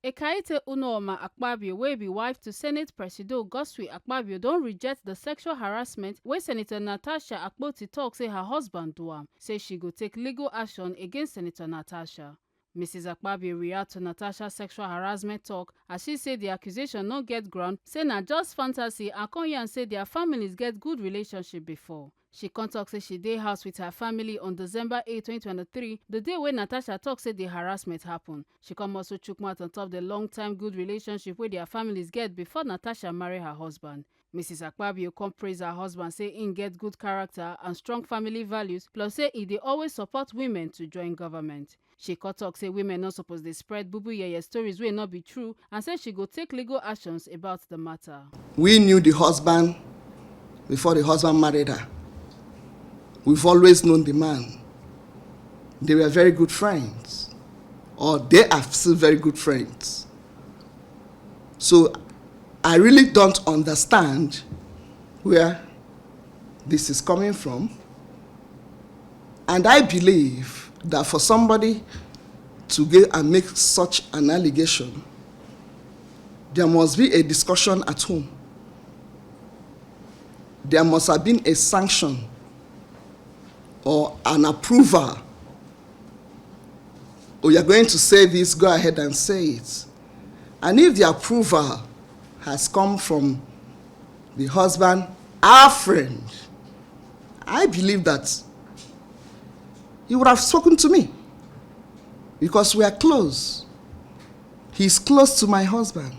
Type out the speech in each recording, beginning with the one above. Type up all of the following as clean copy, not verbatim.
Ekaite Unooma Akpabio, wey be wife to Senate President Godswill Akpabio, don reject the sexual harassment wey Senator Natasha tok say her husband do am. Say she go take legal action against Senator Natasha. Mrs. Akpabio react to Natasha's sexual harassment talk as she say the accusation no get ground, say na just fantasy, and come here and say their families get good relationship before. She come talk say she dey house with her family on December 8, 2023, the day when Natasha talk say the harassment happen. She come also chook mouth on top the long-time good relationship wey their families get before Natasha marry her husband. Mrs. Akpabio come praise her husband, say im get good character and strong family values, plus say e dey always support women to join government. She come talk say women no suppose dey spread bubu yeye stories wey no be true, and say she go take legal actions about the matter. We knew the husband before the husband married her. We've always known the man. They were very good friends, or they are still very good friends. So I really don't understand where this is coming from. And I believe that for somebody to go and make such an allegation, there must be a discussion at home. There must have been a sanction or an approval. Oh, you're going to say this, go ahead and say it. And if the approval has come from the husband, our friend, I believe that he would have spoken to me because we are close. He's close to my husband.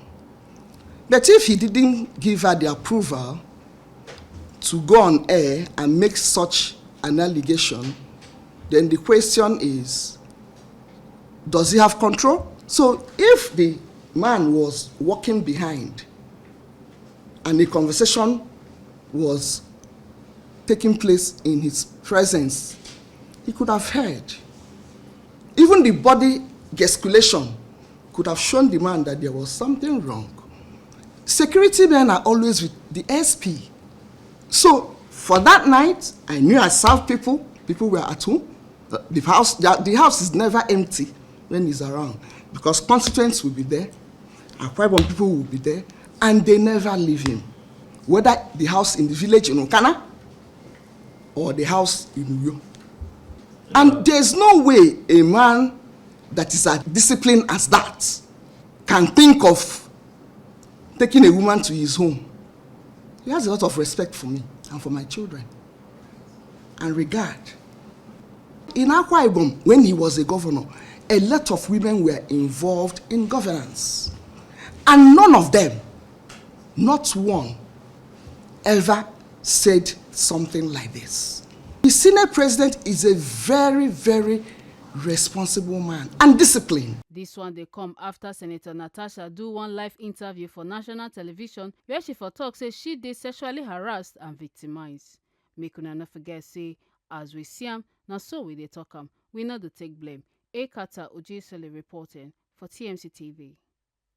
But if he didn't give her the approval to go on air and make such an allegation, then the question is, does he have control? So if the man was walking behind and the conversation was taking place in his presence, he could have heard. Even the body gesticulation could have shown the man that there was something wrong. Security men are always with the SP. So for that night, I knew I served people. People were at home. The house is never empty when he's around because constituents will be there, Akpabio people will be there, and they never leave him. Whether the house in the village in Okana or the house in Uyo. And there's no way a man that is as disciplined as that can think of taking a woman to his home. He has a lot of respect for me and for my children and regard. In Akpabio, when he was a governor, a lot of women were involved in governance. And none of them, not one, ever said something like this. The Senate President is a very, very responsible man and disciplined. This one they come after Senator Natasha do one live interview for national television where she for talk say she dey sexually harassed and victimized. Make una no forget say as we see am, na so we dey talk am. We no dey take blame. Akata Ojisole reporting for TMC TV.